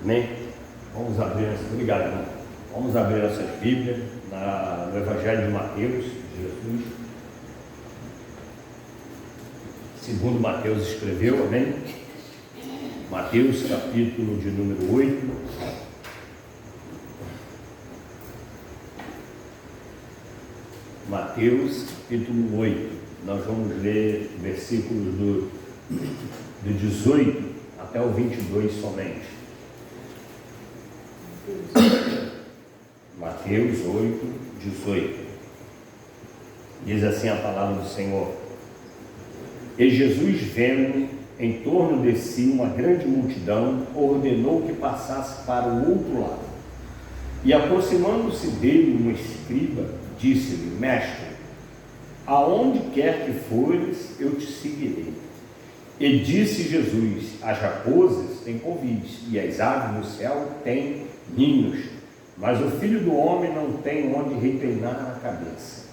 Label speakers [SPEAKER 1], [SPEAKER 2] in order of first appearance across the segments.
[SPEAKER 1] Amém? Vamos abrir, obrigado, irmão. Vamos abrir nossas Bíblias no Evangelho de Mateus, Jesus. Segundo Mateus escreveu, amém? Mateus, capítulo de número 8. Mateus, capítulo 8. Nós vamos ler versículos do 18 até o 22 somente. Mateus 8, 18. Diz assim a palavra do Senhor: E Jesus, vendo em torno de si uma grande multidão, ordenou que passasse para o outro lado. E aproximando-se dele um escriba, disse-lhe: Mestre, aonde quer que fores, eu te seguirei. E disse Jesus: As raposas têm covis, e as aves no céu têm ninhos, mas o Filho do Homem não tem onde reclinar a cabeça.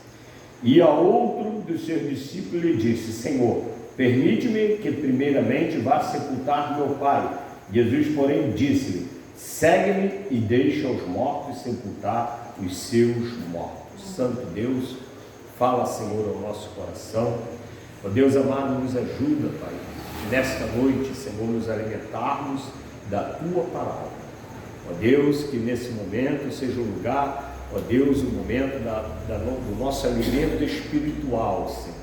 [SPEAKER 1] E a outro dos seus discípulos lhe disse: Senhor, permite-me que primeiramente vá sepultar meu pai. Jesus, porém, disse-lhe: Segue-me e deixa os mortos sepultar os seus mortos. Santo Deus, fala, Senhor, ao nosso coração. Ó Deus amado, nos ajuda, Pai, nesta noite, Senhor, nos alimentarmos da Tua palavra. Ó Deus, que nesse momento seja o lugar, ó Deus, o momento do nosso alimento espiritual, Senhor,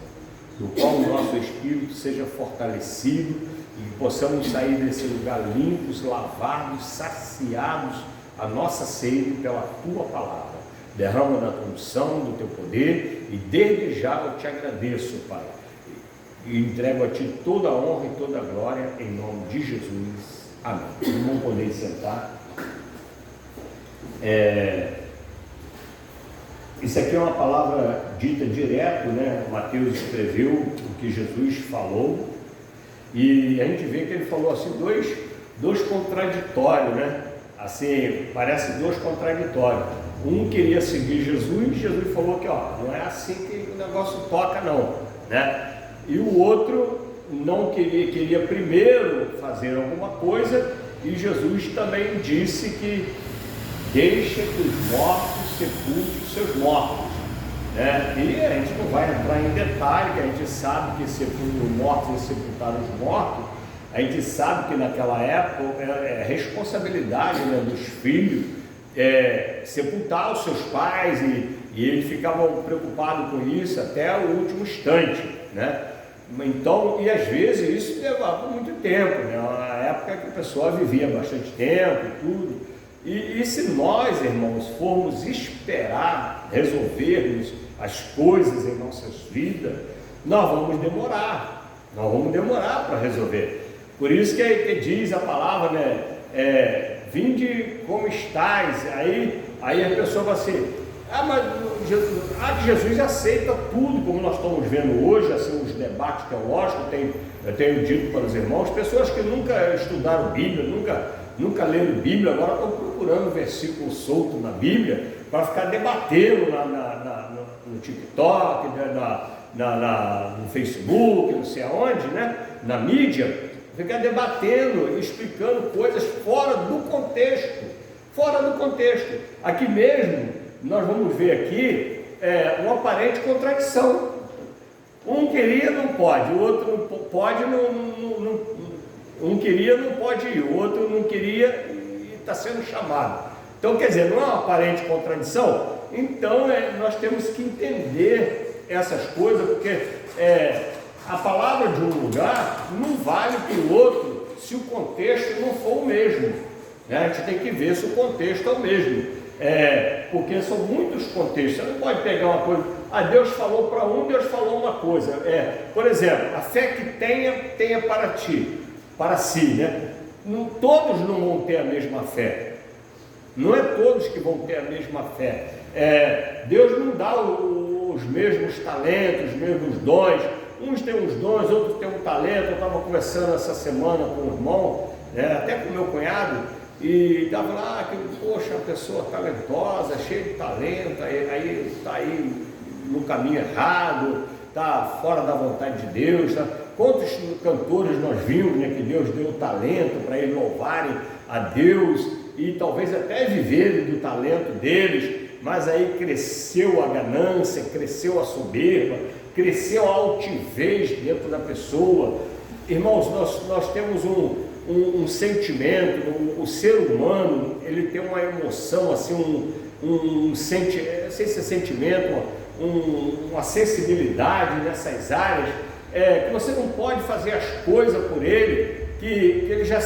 [SPEAKER 1] do qual o nosso espírito seja fortalecido e que possamos sair desse lugar limpos, lavados, saciados a nossa sede pela Tua palavra. Derrama da Tua unção, do Teu poder, e desde já eu te agradeço, Pai, e entrego a Ti toda a honra e toda a glória, em nome de Jesus. Amém. Não poder sentar. Isso aqui é uma palavra dita direto, né? Mateus escreveu o que Jesus falou, e a gente vê que ele falou assim, dois contraditórios, né? Assim, parece dois contraditórios. Um queria seguir Jesus, Jesus falou que não é assim que o negócio toca não, né? E o outro não queria primeiro fazer alguma coisa, e Jesus também disse que deixa que os mortos sepultem os seus mortos, né? E a gente não vai entrar em detalhe, que a gente sabe que sepultam os mortos e sepultaram os mortos. A gente sabe que naquela época é responsabilidade, né, dos filhos sepultar os seus pais, e eles ficavam preocupados com isso até o último instante, né? Então, e às vezes isso levava muito tempo, né? Uma época que a pessoa vivia bastante tempo e tudo. E se nós, irmãos, formos esperar resolvermos as coisas em nossas vidas, nós vamos demorar para resolver. Por isso que diz a palavra, né? Vinde como estáis. Aí a pessoa vai assim, mas Jesus aceita tudo, como nós estamos vendo hoje, assim, os debates teológicos. Eu tenho dito para os irmãos, pessoas que nunca estudaram Bíblia, nunca leram Bíblia, agora estão procurando um versículo solto na Bíblia para ficar debatendo no TikTok, no Facebook, não sei aonde, né? Na mídia, ficar debatendo, explicando coisas fora do contexto. Aqui mesmo, nós vamos ver aqui uma aparente contradição. Um queria, não pode, o outro não pode, um queria, não pode ir, o outro não queria e está sendo chamado. Então, quer dizer, não é uma aparente contradição? Então, nós temos que entender essas coisas, porque a palavra de um lugar não vale para o outro se o contexto não for o mesmo, né? A gente tem que ver se o contexto é o mesmo, porque são muitos contextos. Você não pode pegar uma coisa, Deus falou para um, Deus falou uma coisa. Por exemplo, a fé que tenha para si, né? Todos não vão ter a mesma fé, não é todos que vão ter a mesma fé. Deus não dá os mesmos talentos, os mesmos dons. Uns têm uns dons, outros têm um talento. Eu estava conversando essa semana com um irmão, até com meu cunhado, e estava lá, poxa, uma pessoa talentosa, cheia de talento, aí está aí no caminho errado, está fora da vontade de Deus, quantos cantores nós vimos, né, que Deus deu talento para eles louvarem a Deus e talvez até viverem do talento deles, mas aí cresceu a ganância, cresceu a soberba, cresceu a altivez dentro da pessoa. Irmãos, nós temos um sentimento, o ser humano, ele tem uma emoção, assim, não sei se é sentimento, uma sensibilidade nessas áreas, que você não pode fazer as coisas por ele, que ele já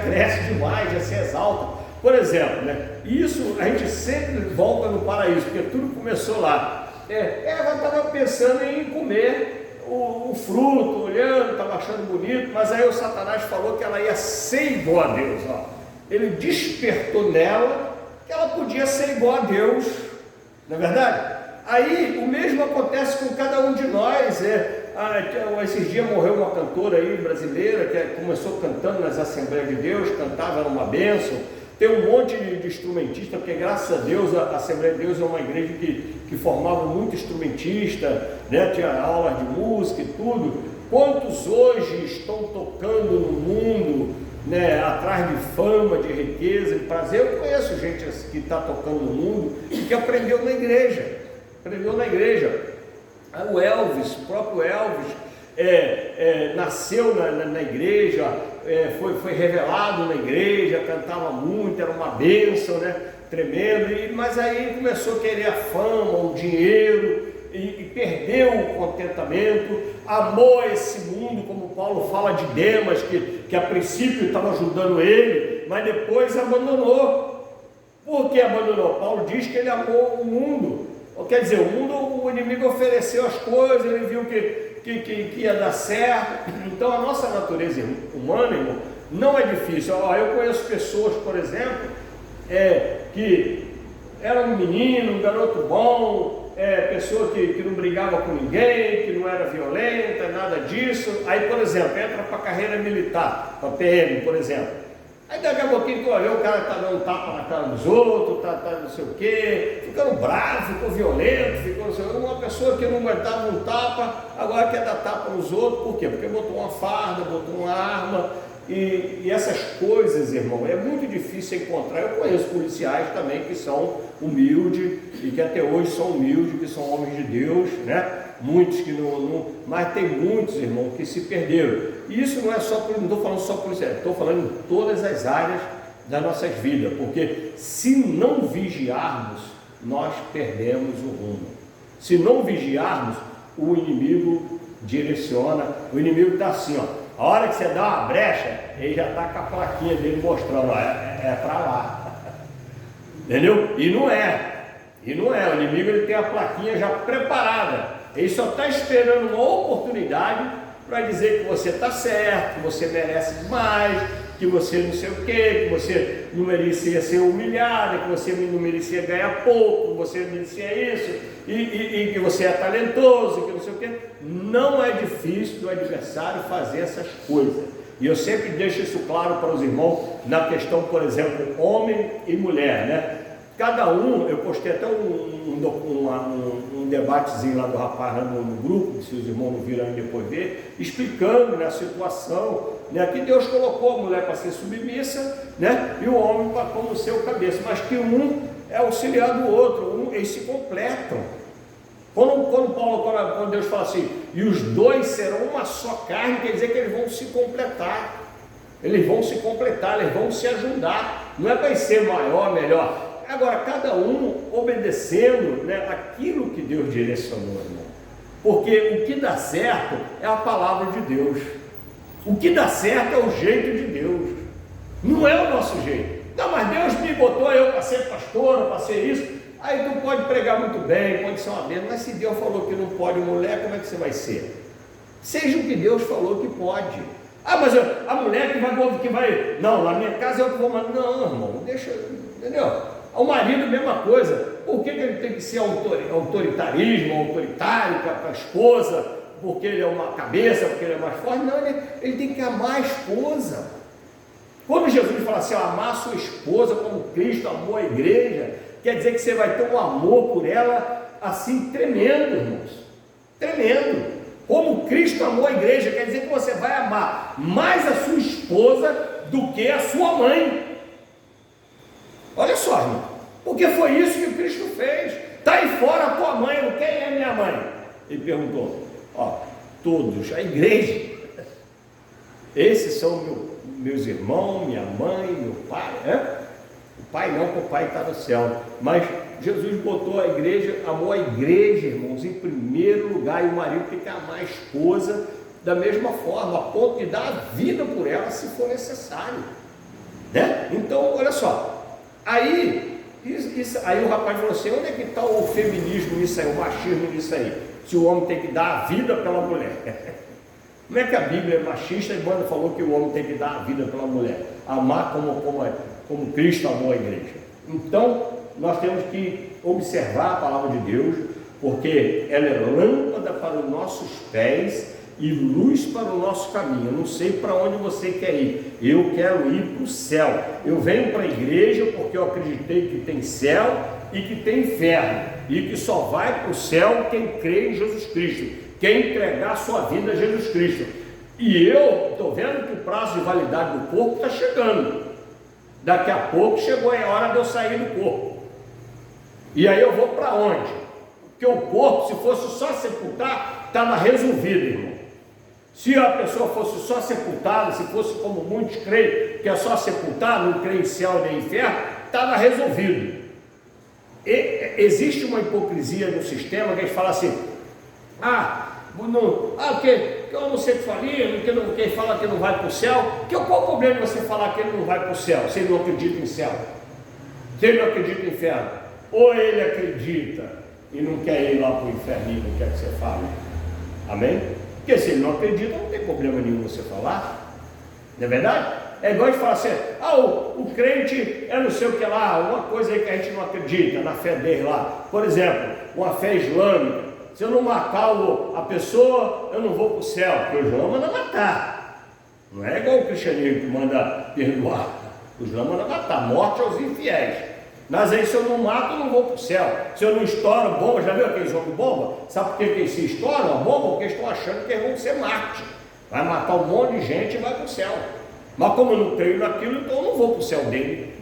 [SPEAKER 1] cresce demais, já se exalta. Por exemplo, né? Isso a gente sempre volta no paraíso, porque tudo começou lá. Eva estava pensando em comer o fruto, olhando, estava achando bonito, mas aí o Satanás falou que ela ia ser igual a Deus. Ó. Ele despertou nela que ela podia ser igual a Deus, não é verdade? Aí o mesmo acontece com cada um de nós. Esses dias morreu uma cantora aí brasileira que começou cantando nas Assembleias de Deus, cantava, era uma bênção. Tem um monte de instrumentista, porque graças a Deus a Assembleia de Deus é uma igreja que formava muito instrumentista, né? Tinha aulas de música e tudo. Quantos hoje estão tocando no mundo, né, atrás de fama, de riqueza, de prazer? Eu conheço gente que está tocando no mundo e que aprendeu na igreja. O Elvis, o próprio Elvis, nasceu na igreja, foi revelado na igreja, cantava muito, era uma bênção, né? Tremendo, mas aí começou a querer a fama, o dinheiro, e perdeu o contentamento, amou esse mundo, como Paulo fala de Demas, que a princípio estava ajudando ele, mas depois abandonou. Por que abandonou? Paulo diz que ele amou o mundo. Quer dizer, o inimigo ofereceu as coisas, ele viu que ia dar certo. Então a nossa natureza humana, irmão, não é difícil. Eu conheço pessoas, por exemplo, que era um menino, um garoto bom, pessoa que não brigava com ninguém, que não era violenta, nada disso. Aí, por exemplo, entra para a carreira militar, para a PM, por exemplo. Aí daqui a pouquinho tu olhou, o cara está dando tapa na cara dos outros, tá não sei o quê, ficando bravo, ficou violento, ficou não sei o quê. Uma pessoa que não aguentava um tapa, agora quer dar tapa nos outros, por quê? Porque botou uma farda, botou uma arma, e essas coisas, irmão, é muito difícil encontrar. Eu conheço policiais também que são humildes, e que até hoje são humildes, que são homens de Deus, né? Muitos que não, mas tem muitos, irmãos, que se perderam. E isso não é só, não estou falando só policiais, estou falando em todas as áreas das nossas vidas, porque se não vigiarmos, nós perdemos o rumo. Se não vigiarmos, o inimigo direciona, o inimigo está assim, ó, a hora que você dá uma brecha, ele já está com a plaquinha dele mostrando, ó, é para lá, entendeu? E não é, o inimigo ele tem a plaquinha já preparada, ele só está esperando uma oportunidade para dizer que você está certo, que você merece mais, que você não sei o quê, que você não merecia ser humilhado, que você não merecia ganhar pouco, que você não merecia isso, e que você é talentoso, que não sei o quê. Não é difícil do adversário fazer essas coisas. E eu sempre deixo isso claro para os irmãos na questão, por exemplo, homem e mulher, né? Cada um, eu postei até um debatezinho lá do rapaz lá no grupo, se os irmãos não viram depois ver, explicando, né, a situação, né, que Deus colocou a mulher para ser submissa, né, e o homem para como ser o cabeça, mas que um é auxiliar do outro, eles se completam. Quando Deus fala assim, e os dois serão uma só carne, quer dizer que eles vão se completar, eles vão se ajudar, não é para ser maior, melhor. Agora, cada um obedecendo, né, aquilo que Deus direcionou, irmão. Porque o que dá certo é a palavra de Deus. O que dá certo é o jeito de Deus. Não é o nosso jeito. Não, mas Deus me botou eu para ser pastor, para ser isso. Aí tu pode pregar muito bem, pode ser uma bênção, mas se Deus falou que não pode mulher, como é que você vai ser? Seja o que Deus falou que pode. Ah, mas a mulher que vai... Não, na minha casa eu vou... Não, irmão, deixa... Entendeu? O marido, mesma coisa. Por que ele tem que ser autoritário para a esposa? Porque ele é uma cabeça, porque ele é mais forte? Não, ele tem que amar a esposa. Quando Jesus fala assim, amar a sua esposa como Cristo amou a igreja, quer dizer que você vai ter um amor por ela assim tremendo, irmãos. Tremendo. Como Cristo amou a igreja, quer dizer que você vai amar mais a sua esposa do que a sua mãe. Olha só, irmão, porque foi isso que Cristo fez. Está aí fora a tua mãe, quem é minha mãe? Ele perguntou, todos, a igreja. Esses são meus irmãos, minha mãe, meu pai, O pai não, porque o pai está no céu. Mas Jesus botou a igreja, amou a igreja, irmãos, em primeiro lugar. E o marido tem que amar a esposa da mesma forma, a ponto de dar a vida por ela se for necessário, né? Então, olha só, aí o rapaz falou assim, onde é que está o feminismo nisso aí, o machismo nisso aí, se o homem tem que dar a vida pela mulher? Como é que a Bíblia é machista e manda falou que o homem tem que dar a vida pela mulher, amar como Cristo amou a igreja? Então, nós temos que observar a palavra de Deus, porque ela é lâmpada para os nossos pés e luz para o nosso caminho. Eu não sei para onde você quer ir, eu quero ir para o céu. Eu venho para a igreja porque eu acreditei que tem céu e que tem inferno, e que só vai para o céu quem crê em Jesus Cristo, quem entregar a sua vida a Jesus Cristo. E eu estou vendo que o prazo de validade do corpo está chegando. Daqui a pouco chegou a hora de eu sair do corpo. E aí eu vou para onde? Porque o corpo, se fosse só sepultar, estava resolvido, irmão. Se a pessoa fosse só sepultada, se fosse como muitos creem, que é só sepultar, não crê em céu nem inferno, estava resolvido. E existe uma hipocrisia no sistema que eles falam assim, que o homossexualismo, que fala que não vai para o céu, qual o problema de você falar que ele não vai para o céu, se ele não acredita em céu, se ele não acredita em inferno? Ou ele acredita e não quer ir lá para o inferno, não quer que você fale, amém? Porque se ele não acredita, não tem problema nenhum você falar, não é verdade? É igual a gente falar assim, o crente é não sei o que lá, uma coisa aí que a gente não acredita, na fé dele lá, por exemplo, uma fé islâmica. Se eu não matar a pessoa, eu não vou para o céu, porque o Islã manda matar. Não é igual o cristianismo que manda perdoar. O Islã manda matar, morte aos infiéis. Mas aí se eu não mato, eu não vou para o céu. Se eu não estouro bomba, já viu aqueles homens bomba? Sabe por que eles se estouram a bomba? Porque eles estão achando que eles vão ser Marte. Vai matar um monte de gente e vai para o céu. Mas como eu não creio naquilo, então eu não vou para o céu dele.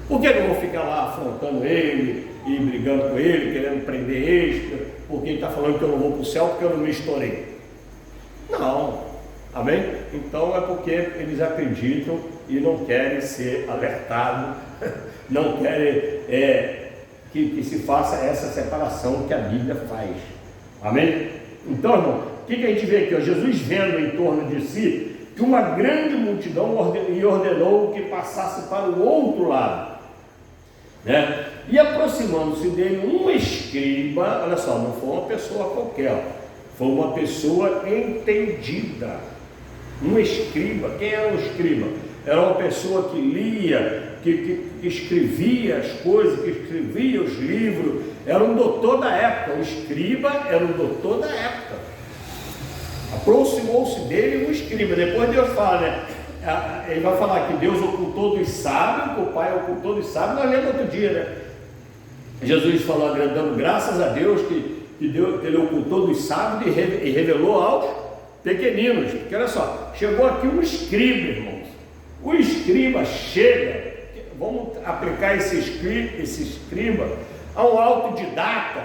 [SPEAKER 1] Por que eu não vou ficar lá afrontando ele e brigando com ele, querendo prender ele, porque ele está falando que eu não vou para o céu porque eu não me estourei? Não, amém? Então é porque eles acreditam e não querem ser alertados, não querem que se faça essa separação que a Bíblia faz, amém? Então, irmão, o que a gente vê aqui? Jesus vendo em torno de si que uma grande multidão ordenou que passasse para o outro lado, né? E aproximando-se dele um escriba, olha só, não foi uma pessoa qualquer, foi uma pessoa entendida. Um escriba, quem era um escriba? Era uma pessoa que lia, que escrevia as coisas, que escrevia os livros, era um doutor da época. O escriba era um doutor da época. Aproximou-se dele um escriba. Depois Deus fala, né? Ele vai falar que Deus ocultou dos sábios, que o Pai ocultou dos sábios. Nós lemos outro dia, né? Jesus falou, dando graças a Deus que ele ocultou dos sábios e revelou aos pequeninos. Porque olha só, chegou aqui um escriba, irmãos. O escriba chega, vamos aplicar esse escriba a um autodidata,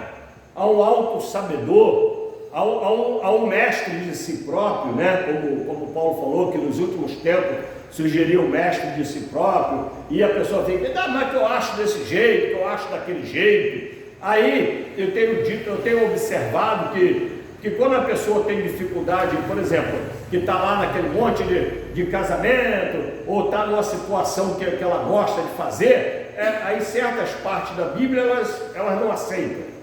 [SPEAKER 1] a um autossabedor, a um mestre de si próprio, né? Como Paulo falou, que nos últimos tempos surgiria um mestre de si próprio, e a pessoa tem que dizer, mas que eu acho desse jeito, que eu acho daquele jeito. Aí eu tenho observado que quando a pessoa tem dificuldade, por exemplo, que está lá naquele monte de casamento, ou está numa situação que ela gosta de fazer, aí certas partes da Bíblia elas não aceitam,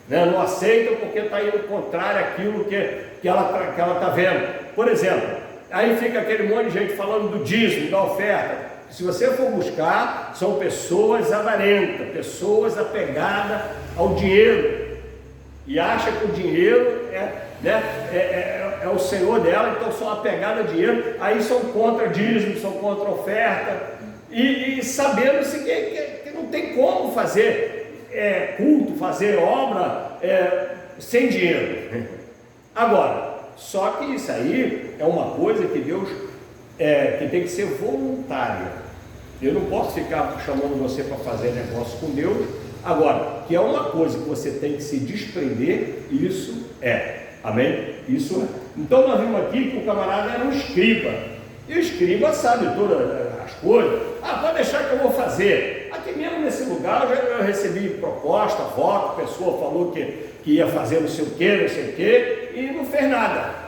[SPEAKER 1] né? Não aceitam porque está indo contrário àquilo que ela está vendo. Por exemplo, aí fica aquele monte de gente falando do dízimo, da oferta. Se você for buscar, são pessoas avarentas, pessoas apegadas ao dinheiro, e acha que o dinheiro é o senhor dela, então são apegadas a dinheiro, aí são contra dízimo, são contra oferta, e sabendo-se que não tem como fazer culto, fazer obra sem dinheiro. Agora, só que isso aí é uma coisa que Deus, que tem que ser voluntária. Eu não posso ficar chamando você para fazer negócio com Deus. Agora, que é uma coisa que você tem que se desprender, isso amém? Isso é. Então nós vimos aqui que o camarada era um escriba, e o escriba sabe todas as coisas. Pode deixar que eu vou fazer. Aqui mesmo nesse lugar eu recebi proposta, voto, a pessoa falou que ia fazer não sei o que, e não fez nada.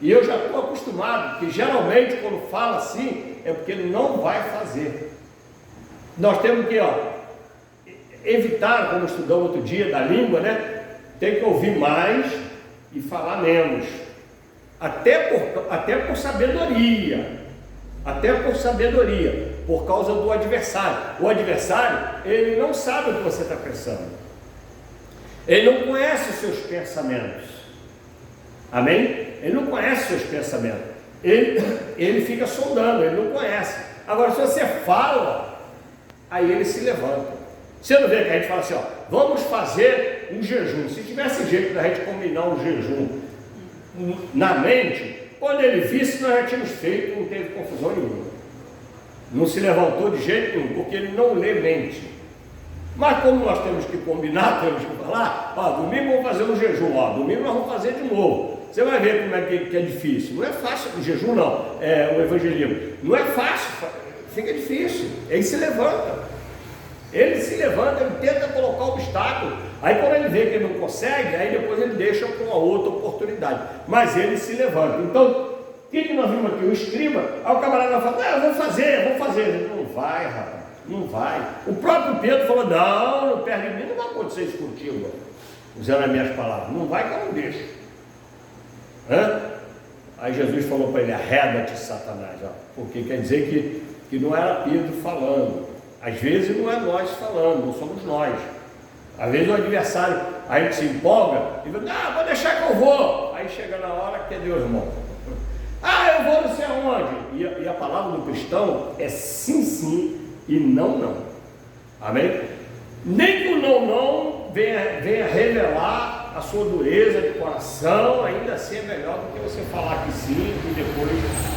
[SPEAKER 1] E eu já estou acostumado, que geralmente quando fala assim, é porque ele não vai fazer. Nós temos que evitar, como estudamos outro dia da língua, né? Tem que ouvir mais e falar menos. Até por sabedoria. Por causa do adversário. O adversário, ele não sabe o que você está pensando. Ele não conhece os seus pensamentos. Amém? Ele não conhece os seus pensamentos. Ele fica sondando, ele não conhece. Agora, se você fala, aí ele se levanta. Você não vê que a gente fala assim, vamos fazer um jejum. Se tivesse jeito da gente combinar um jejum na mente, quando ele visse, nós já tínhamos feito, não teve confusão nenhuma. Não se levantou de jeito nenhum, porque ele não lê mente. Mas como nós temos que combinar, temos que falar, domingo vamos fazer um jejum, domingo nós vamos fazer de novo. Você vai ver como é que é difícil. Não é fácil o jejum, não, o evangelismo. Não é fácil, fica difícil. Ele se levanta, ele tenta colocar obstáculo. Aí quando ele vê que ele não consegue, aí depois ele deixa para uma outra oportunidade. Mas ele se levanta. Então, o que nós vimos aqui? O escriba, aí o camarada fala, eu vou fazer. Ele não vai, rapaz, não vai. O próprio Pedro falou, não perde de mim, não vai acontecer isso contigo, usando as minhas palavras. Não vai que eu não deixo. Aí Jesus falou para ele, arreda-te, Satanás, porque quer dizer que não era Pedro falando. Às vezes não é nós falando, não somos nós. Às vezes o adversário, a gente se empolga e fala, vou deixar que eu vou. Aí chega na hora que é Deus, irmão. Eu vou não sei aonde. E a palavra do cristão é sim, sim e não, não. Amém? Nem que o não venha revelar a sua dureza de coração, ainda assim é melhor do que você falar que sim e depois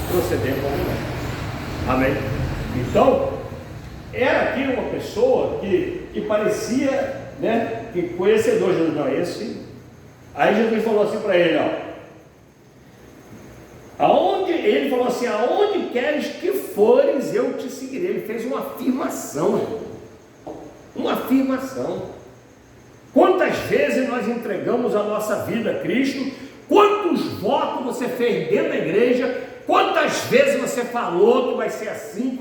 [SPEAKER 1] proceder como não. Amém? Então, era aqui uma pessoa que parecia, que conhecedor de Jesus, não, esse. Aí Jesus falou assim para ele, ele falou assim, aonde queres que fores, eu te seguirei. Ele fez uma afirmação. Quantas vezes nós entregamos a nossa vida a Cristo? Quantos votos você fez dentro da igreja? Quantas vezes você falou que vai ser assim,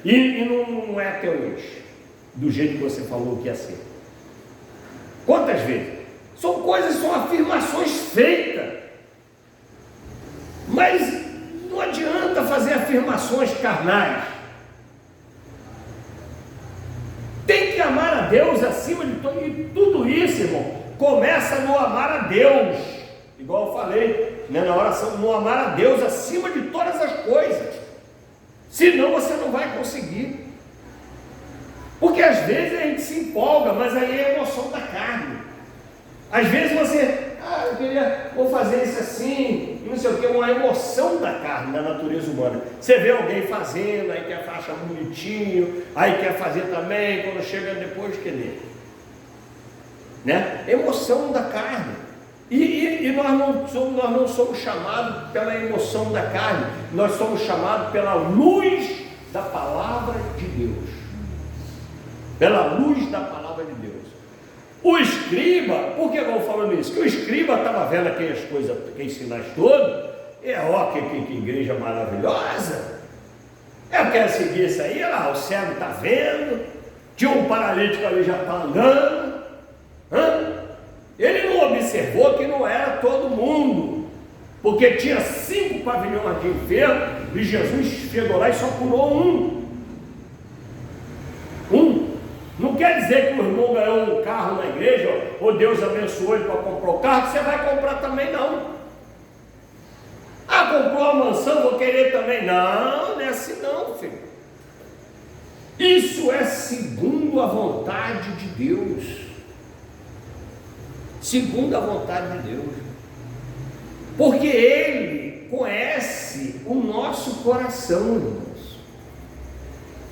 [SPEAKER 1] e não é até hoje, do jeito que você falou que ia ser? Quantas vezes? São afirmações feitas. Mas não adianta fazer afirmações carnais. Tem que amar a Deus acima de tudo. E tudo isso, irmão, começa no amar a Deus. Igual eu falei, na oração, no amar a Deus acima de todas as coisas. Senão você não vai conseguir. Porque às vezes a gente se empolga, mas aí é a emoção da carne. Às vezes você, vou fazer isso assim, não sei o que, uma emoção da carne, da natureza humana. Você vê alguém fazendo, aí quer achar bonitinho, aí quer fazer também, quando chega depois querer. Emoção da carne. E nós não somos chamados pela emoção da carne, nós somos chamados pela luz da palavra de Deus. Pela luz da palavra de Deus. O escriba, por que eu estou falando isso? Que o escriba estava vendo aquelas coisas, aqueles sinais todos, que igreja maravilhosa, eu quero seguir isso aí, o cego está vendo, tinha um paralítico ali já está andando, ele não observou que não era todo mundo, porque tinha 5 pavilhões de enfermo, e Jesus chegou lá e só curou um. Não quer dizer que o irmão ganhou um carro na igreja, ou Deus abençoou ele para comprar o carro, você vai comprar também não. Comprou uma mansão, vou querer também. Não é assim não, filho. Isso é segundo a vontade de Deus. segundo a vontade de Deus, porque Ele conhece o nosso coração, irmãos.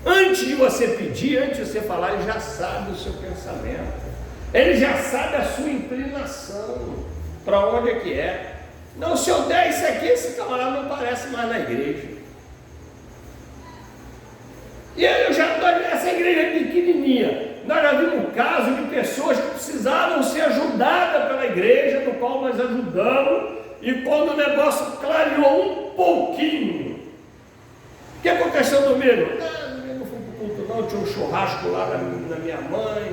[SPEAKER 1] Antes de você pedir, antes de você falar, Ele já sabe o seu pensamento, Ele já sabe a sua inclinação, para onde é que é. Não, se eu der isso aqui, esse camarada não aparece mais na igreja. E aí essa igreja é pequenininha. Nós já vimos um caso de pessoas que precisavam ser ajudadas pela igreja, no qual nós ajudamos, e quando o negócio clareou um pouquinho, o que aconteceu no domingo? Domingo não fui para o culto não, tinha um churrasco lá na minha mãe,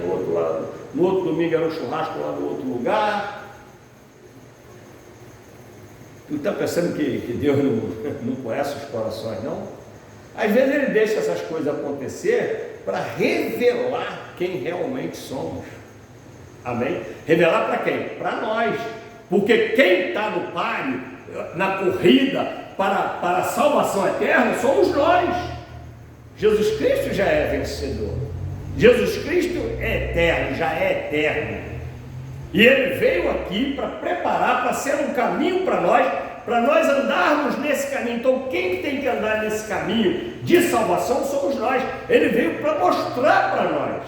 [SPEAKER 1] no outro domingo era um churrasco lá no outro lugar. Tu está pensando que Deus não conhece os corações, não? Às vezes Ele deixa essas coisas acontecer para revelar quem realmente somos. Amém? Revelar para quem? Para nós. Porque quem está no páreo, na corrida para a salvação eterna, somos nós. Jesus Cristo já é vencedor. Jesus Cristo é eterno, já é eterno. E Ele veio aqui para preparar, para ser um caminho para nós andarmos nesse caminho. Então quem tem que andar nesse caminho de salvação somos nós. Ele veio para mostrar para nós.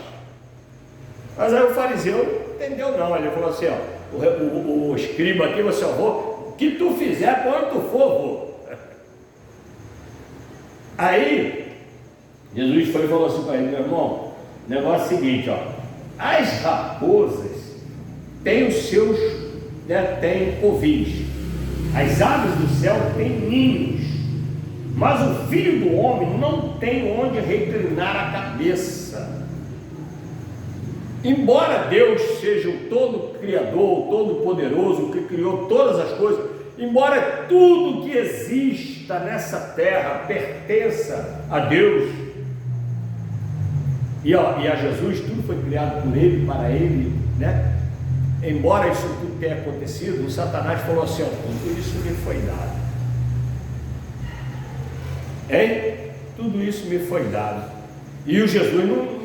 [SPEAKER 1] Mas aí o fariseu não entendeu não, ele falou assim, ó, o escriba aqui, você, ó, o que tu fizer, para onde tu for, vou. Aí Jesus foi e falou assim para ele, meu irmão, o negócio é o seguinte, ó, as raposas têm os seus, têm covis, as aves do céu têm ninhos, mas o Filho do Homem não tem onde reclinar a cabeça. Embora Deus seja o todo criador, o todo poderoso, que criou todas as coisas, embora tudo que exista nessa terra pertença a Deus e a Jesus, tudo foi criado por Ele, para Ele, né? Embora isso tudo tenha acontecido, o Satanás falou assim, ó, tudo isso me foi dado. Hein? Tudo isso me foi dado. E o Jesus não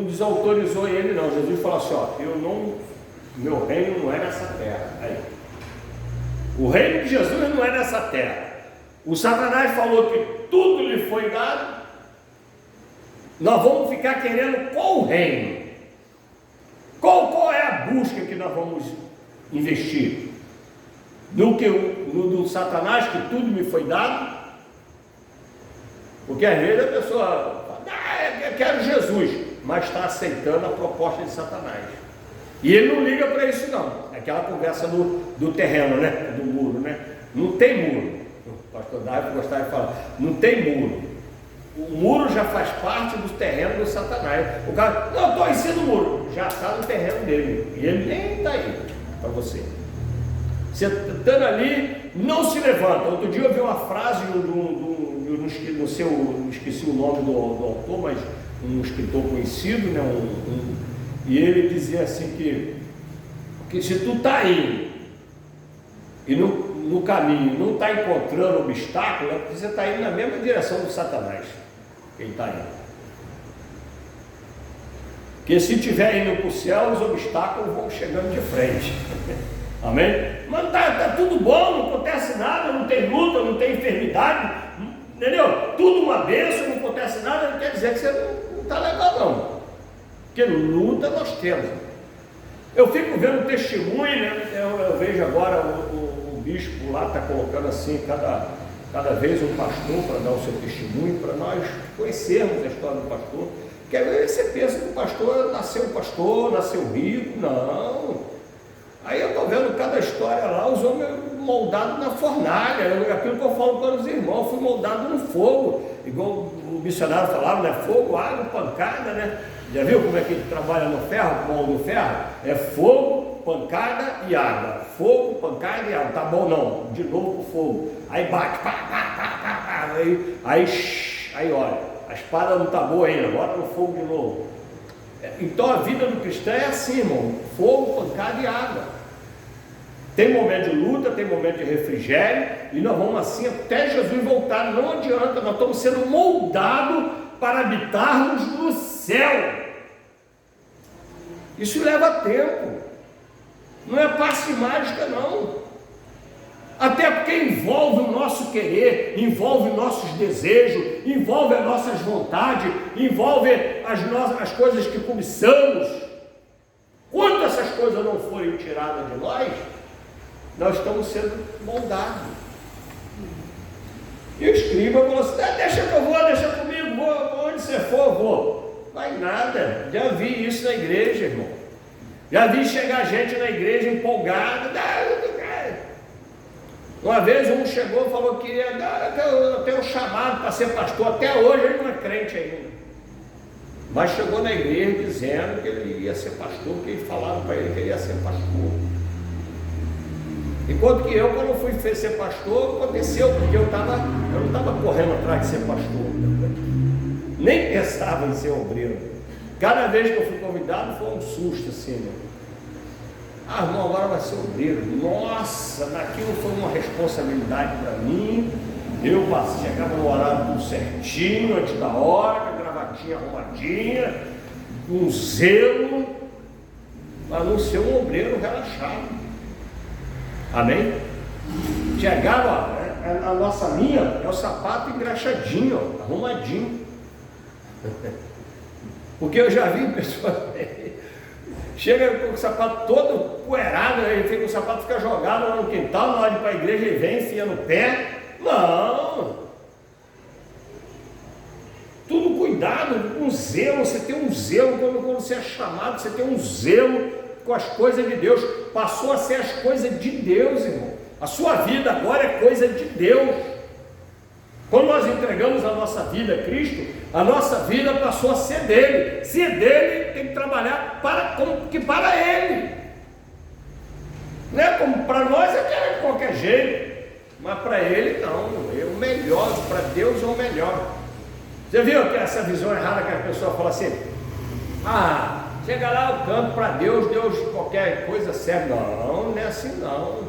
[SPEAKER 1] desautorizou ele não. Jesus falou assim, ó, meu reino não é nessa terra. Aí. O reino de Jesus não é nessa terra. O Satanás falou que tudo lhe foi dado. Nós vamos ficar querendo qual reino? Qual é a busca que nós vamos investir? No do Satanás, que tudo me foi dado? Porque às vezes a pessoa fala, eu quero Jesus, mas está aceitando a proposta de Satanás. E ele não liga para isso não. É aquela conversa do terreno, né? Do muro, né? Não tem muro. O pastor Davi gostava de falar, não tem muro. O muro já faz parte do terreno do Satanás. O cara, não, estou em cima do muro. Já está no terreno dele. E ele nem está aí para você. Você estando ali, não se levanta. Outro dia eu vi uma frase não esqueci o nome do autor, mas um escritor conhecido, né? E ele dizia assim que se tu está indo e no caminho não está encontrando obstáculo, é porque você está indo na mesma direção do Satanás. Quem está indo. Porque se estiver indo para o céu, os obstáculos vão chegando de frente. Amém? Mas está tudo bom, não acontece nada, não tem luta, não tem enfermidade, entendeu? Tudo uma bênção, não acontece nada, não quer dizer que você não está legal não. Porque luta nós temos. Eu fico vendo testemunho, né? Eu vejo agora o bispo lá está colocando assim, cada vez um pastor para dar o seu testemunho, para nós conhecermos a história do pastor. Porque aí você pensa que o pastor, nasceu rico, não. Aí eu estou vendo cada história lá, os homens moldados na fornalha, aquilo que eu falo para os irmãos, fui moldado no fogo, igual o missionário falava, né? Fogo, água, pancada, né? Já viu como é que ele trabalha no ferro, com o ferro? É fogo, pancada e água. Fogo, pancada e água. Tá bom não, de novo o fogo. Aí bate, pá, pá, pá, pá, pá. Aí olha, a espada não tá boa ainda, bota no fogo de novo. Então a vida do cristão é assim, irmão, fogo, pancada e água. Tem momento de luta, tem momento de refrigério, e nós vamos assim até Jesus voltar. Não adianta, nós estamos sendo moldados para habitarmos no céu. Isso leva tempo. Não é passe mágica, não. Até porque envolve o nosso querer, envolve nossos desejos, envolve as nossas vontades, envolve as coisas que cobiçamos. Quando essas coisas não forem tiradas de nós estamos sendo moldados. E o escriba falou assim: deixa que eu vou, deixa comigo, vou onde você for, vou. Vai nada, já vi isso na igreja, irmão. Já vi chegar gente na igreja empolgada. Uma vez um chegou e falou que eu tenho um chamado para ser pastor. Até hoje ele não é crente ainda. Mas chegou na igreja dizendo que ele ia ser pastor, que eles falaram para ele que ele ia ser pastor. Enquanto que eu, quando fui ser pastor, aconteceu, porque eu não estava correndo atrás de ser pastor. Nem pensava em ser obreiro. Cada vez que eu fui convidado foi um susto assim, né? Irmão, agora vai ser obreiro. Nossa, daquilo foi uma responsabilidade para mim. Eu chegava no horário tudo certinho, antes da hora, com a gravatinha arrumadinha, com zelo, para não ser um obreiro relaxado. Amém? Chegava, a nossa linha é o sapato engraxadinho, ó, arrumadinho. Porque eu já vi pessoas chega com o sapato todo poeirado, aí o sapato fica jogado lá no quintal, na hora de ir para a igreja ele vem, enfia no pé. Não! Tudo cuidado, com zelo. Você tem um zelo quando você é chamado, você tem um zelo com as coisas de Deus. Passou a ser as coisas de Deus, irmão. A sua vida agora é coisa de Deus. Quando nós entregamos a nossa vida a Cristo, a nossa vida passou a ser dele. Se é dele, tem que trabalhar como que para ele. Não é como para nós, é de qualquer jeito. Mas para ele não, é o melhor, para Deus é o melhor. Você viu que essa visão errada que a pessoa fala assim: chega lá ao campo, para Deus qualquer coisa serve. Não é assim não.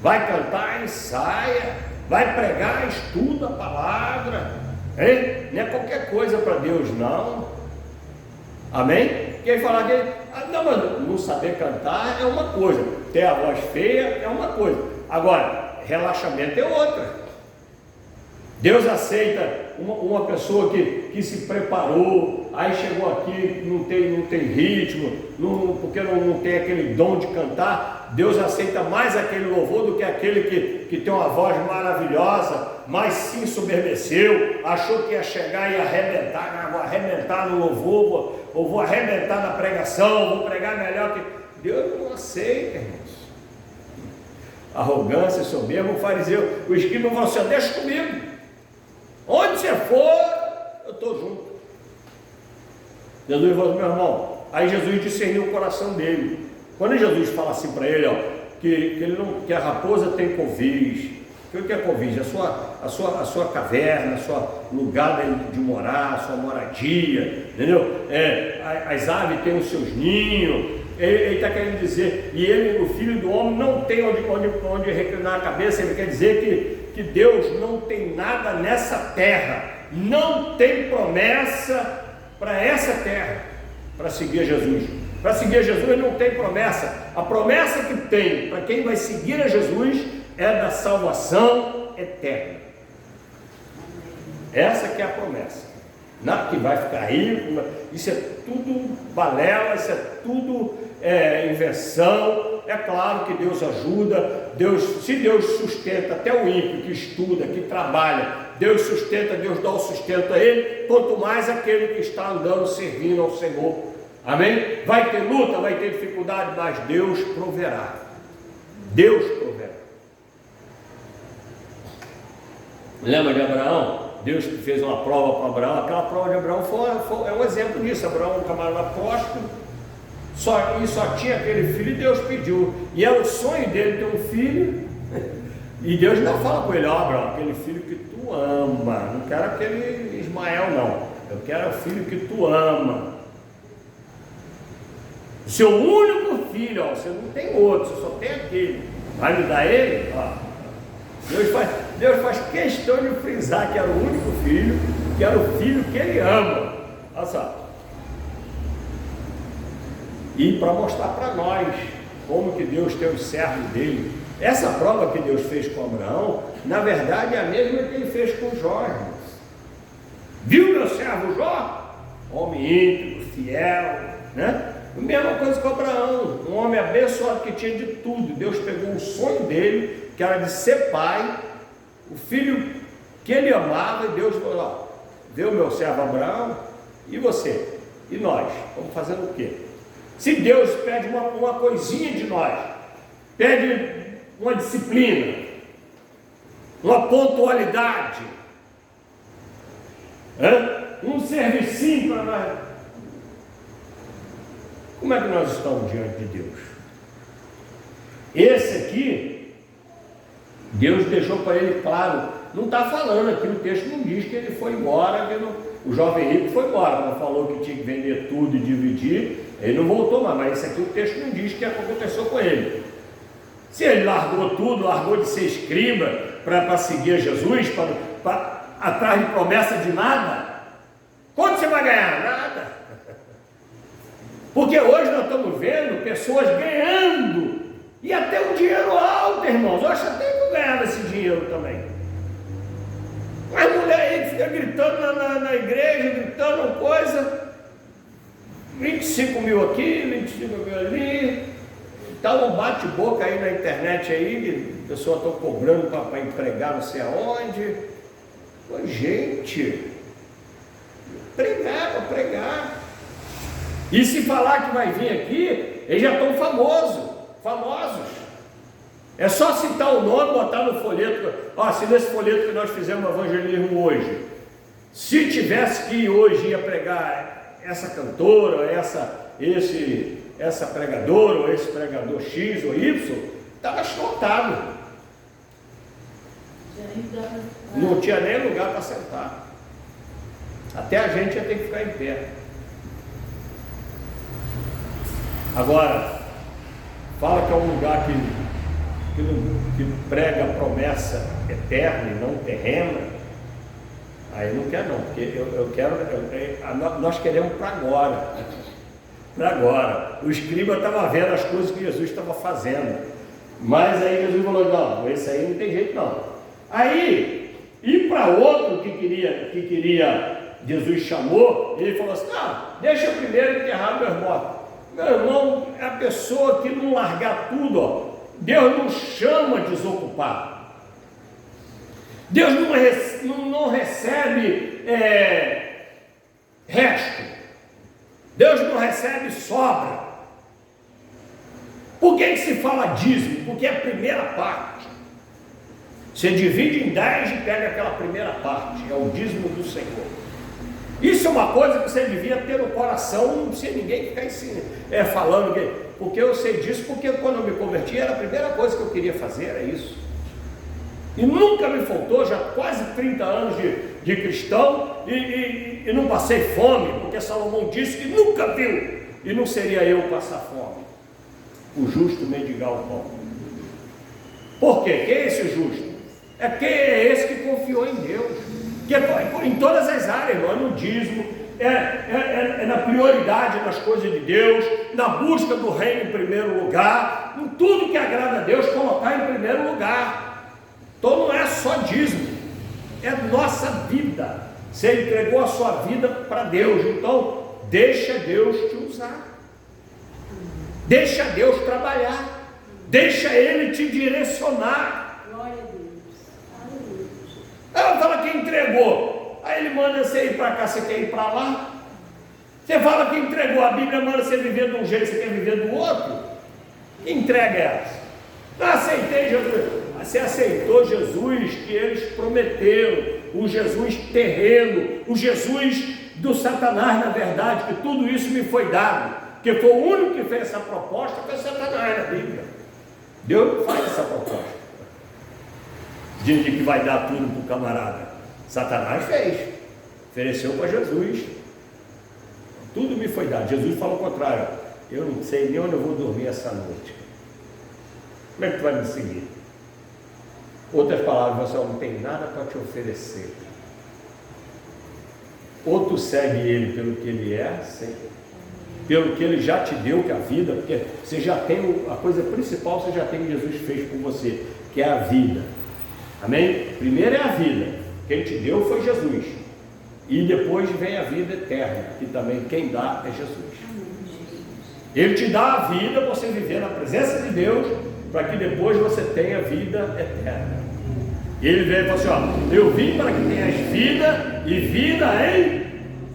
[SPEAKER 1] Vai cantar, ensaia, vai pregar, estuda a palavra, hein? Não é qualquer coisa para Deus não. Amém? Quem falar que não saber cantar é uma coisa, ter a voz feia é uma coisa, agora relaxamento é outra. Deus aceita uma pessoa que se preparou, aí chegou aqui, não tem ritmo, porque não tem aquele dom de cantar. Deus aceita mais aquele louvor do que aquele que tem uma voz maravilhosa, mas se ensoberbeceu, achou que ia chegar e arrebentar, vou arrebentar no louvor, ou vou arrebentar na pregação, vou pregar melhor que... Deus não aceita, irmãos. Arrogância, soberba, o fariseu, o escriba falou assim: deixa comigo. Onde você for, eu estou junto. Jesus falou: meu irmão. Aí Jesus discerniu o coração dele. Quando Jesus fala assim para ele, que a raposa tem covis. O que é covis? A sua caverna, o seu lugar de morar, a sua moradia, entendeu? As aves têm os seus ninhos. Ele está querendo dizer, e ele, o Filho do Homem, não tem onde reclinar a cabeça. Ele quer dizer que Deus não tem nada nessa terra, não tem promessa para essa terra, para seguir Jesus. Para seguir Jesus não tem promessa. A promessa que tem para quem vai seguir a Jesus é da salvação eterna. Essa que é a promessa. Nada que vai ficar rico, isso é tudo balela, isso é tudo inversão. É claro que Deus ajuda, se Deus sustenta até o ímpio que estuda, que trabalha, Deus sustenta, Deus dá o sustento a ele, quanto mais aquele que está andando, servindo ao Senhor. Amém? Vai ter luta, vai ter dificuldade, mas Deus proverá. Deus proverá. Lembra de Abraão? Deus fez uma prova para Abraão. Aquela prova de Abraão é um exemplo disso. Abraão é um camarada próspero, só tinha aquele filho, e Deus pediu, e era o sonho dele ter um filho, e Deus não fala com ele: Abraão, aquele filho que tu ama, não quero aquele Ismael não, eu quero o filho que tu ama, o seu único filho, você não tem outro, você só tem aquele, vai me dar ele? Deus faz questão de frisar que era o único filho, que era o filho que ele ama. Olha só. E para mostrar para nós como que Deus tem os servos dele. Essa prova que Deus fez com Abraão, na verdade é a mesma que ele fez com Jó, irmãos. Viu meu servo Jó? Homem íntegro, fiel, né? A mesma coisa com Abraão, um homem abençoado que tinha de tudo. Deus pegou o sonho dele, que era de ser pai, o filho que ele amava, e Deus falou: ó, vê o meu servo Abraão, e você? E nós? Vamos fazendo o quê? Se Deus pede uma coisinha de nós, pede uma disciplina, uma pontualidade, um servicinho para nós, como é que nós estamos diante de Deus? Esse aqui, Deus deixou para ele claro, não está falando aqui, o texto não diz que ele foi embora, o jovem rico foi embora, quando falou que tinha que vender tudo e dividir, ele não voltou mais, mas esse aqui o texto não diz que aconteceu com ele. Se ele largou tudo, largou de ser escriba para seguir Jesus, atrás de promessa de nada, quanto você vai ganhar? Nada. Porque hoje nós estamos vendo pessoas ganhando, e até um dinheiro alto, irmãos. Eu acho até que eu ganhava esse dinheiro também. Mas mulher aí que fica gritando na igreja, gritando coisa, 25 mil aqui, 25 mil ali, está um bate-boca aí na internet aí, as pessoas estão cobrando para empregar não sei aonde. Pô, gente, pregar para pregar. E se falar que vai vir aqui, eles já estão famosos. É só citar o nome, botar no folheto. Ó, se nesse folheto que nós fizemos o evangelismo hoje, se tivesse que ir hoje ia pregar essa cantora, essa pregadora, ou esse pregador X ou Y, estava lotado. Não tinha nem lugar para sentar. Até a gente ia ter que ficar em pé. Agora, fala que é um lugar que prega a promessa eterna e não terrena. Aí não quer não, porque nós queremos para agora. Para agora. O escriba estava vendo as coisas que Jesus estava fazendo. Mas aí Jesus falou: não, esse aí não tem jeito não. Aí, e para outro que queria, Jesus chamou, ele falou assim: não, deixa eu primeiro enterrar meu irmão. Meu irmão, é a pessoa que não largar tudo, ó, Deus não chama desocupado. Deus não recebe resto. Deus não recebe sobra. Por que se fala dízimo? Porque é a primeira parte. Você divide em 10 e pega aquela primeira parte. É o dízimo do Senhor. Isso é uma coisa que você devia ter no coração, sem ninguém ficar falando, porque eu sei disso, porque quando eu me converti, era a primeira coisa que eu queria fazer, era isso. E nunca me faltou, já quase 30 anos de cristão, e não passei fome, porque Salomão disse que nunca viu, e não seria eu passar fome. O justo mendigar o pão. Por quê? Quem é esse justo? Quem é esse que confiou em Deus? Que em todas as áreas, não é no dízimo, é na prioridade nas coisas de Deus, na busca do reino em primeiro lugar, em tudo que agrada a Deus, colocar em primeiro lugar. Então não é só dízimo, é nossa vida. Você entregou a sua vida para Deus, então deixa Deus te usar, deixa Deus trabalhar, deixa Ele te direcionar. Ela fala que entregou, aí ele manda você ir para cá, você quer ir para lá. Você fala que entregou, a Bíblia manda você viver de um jeito, você quer viver do outro. Que entrega é essa? Não aceitei Jesus. Você aceitou Jesus que eles prometeram, o Jesus terreno, o Jesus do Satanás, na verdade, que tudo isso me foi dado, que foi o único que fez essa proposta, foi Satanás na Bíblia. Deus não faz essa proposta de que vai dar tudo para o camarada. Satanás fez, ofereceu para Jesus, tudo me foi dado. Jesus falou o contrário: eu não sei nem onde eu vou dormir essa noite, como é que tu vai me seguir? Outras palavras, você não tem nada para te oferecer. Ou tu segue ele pelo que ele é, pelo que Ele já te deu, que é a vida, porque você já tem a coisa principal, você já tem que Jesus fez por você, que é a vida. Amém? Primeiro é a vida, quem te deu foi Jesus, e depois vem a vida eterna, que também quem dá é Jesus. Ele te dá a vida para você viver na presença de Deus, para que depois você tenha vida eterna. Ele veio e falou assim, ó, eu vim para que tenhas vida e vida em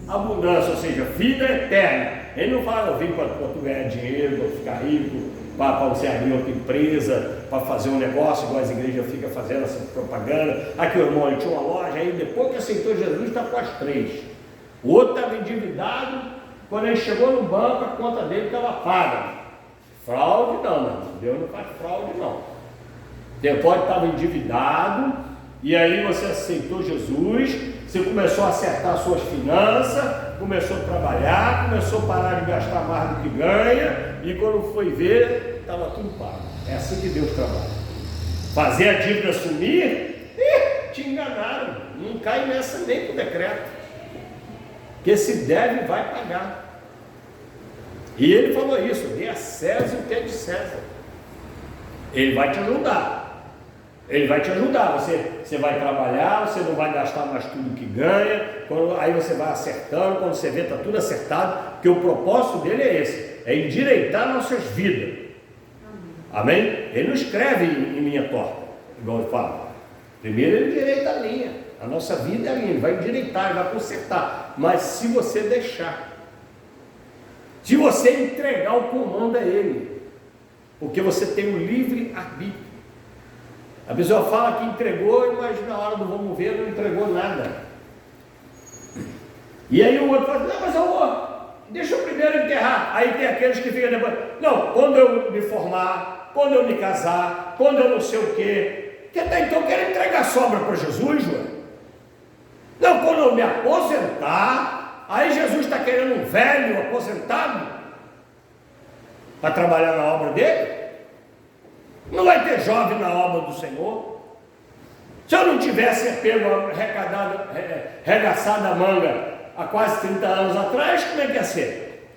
[SPEAKER 1] abundância, ou seja, vida eterna. Ele não fala, eu vim para tu ganhar dinheiro, para ficar rico, para você abrir outra empresa, para fazer um negócio, igual as igrejas ficam fazendo essa propaganda. Aqui o irmão, ele tinha uma loja, aí depois que aceitou Jesus, está com as 3. O outro estava endividado, quando ele chegou no banco, a conta dele estava paga. Fraude não, meu irmão. Deus não faz fraude não. Depois estava endividado, e aí você aceitou Jesus, você começou a acertar suas finanças, começou a trabalhar, começou a parar de gastar mais do que ganha, e quando foi ver, estava tudo pago. É assim que Deus trabalha. Fazer a dívida sumir, te enganaram, não cai nessa nem com o decreto, que se deve vai pagar. E ele falou isso, dê a César o que é de César. Ele vai te ajudar. Ele vai te ajudar, você vai trabalhar, você não vai gastar mais tudo que ganha, aí você vai acertando, quando você vê está tudo acertado, porque o propósito dele é esse, é endireitar nossas vidas. Amém? Ele não escreve em linha torta, igual eu falo. Primeiro ele endireita a linha, a nossa vida é a linha, ele vai endireitar, ele vai consertar, mas se você deixar, se você entregar o comando a ele, porque você tem um livre arbítrio. A pessoa fala que entregou, mas na hora do vamos ver não entregou nada. E aí o outro fala, não, mas eu vou, deixa eu primeiro enterrar. Aí tem aqueles que ficam depois, não, quando eu me formar, quando eu me casar, quando eu não sei o quê. Porque até então eu quero entregar sobra para Jesus, ué. Não, quando eu me aposentar, aí Jesus está querendo um velho aposentado para trabalhar na obra dele. Não vai ter jovem na obra do Senhor. Se eu não tivesse pego regaçado a manga há quase 30 anos atrás, como é que ia ser?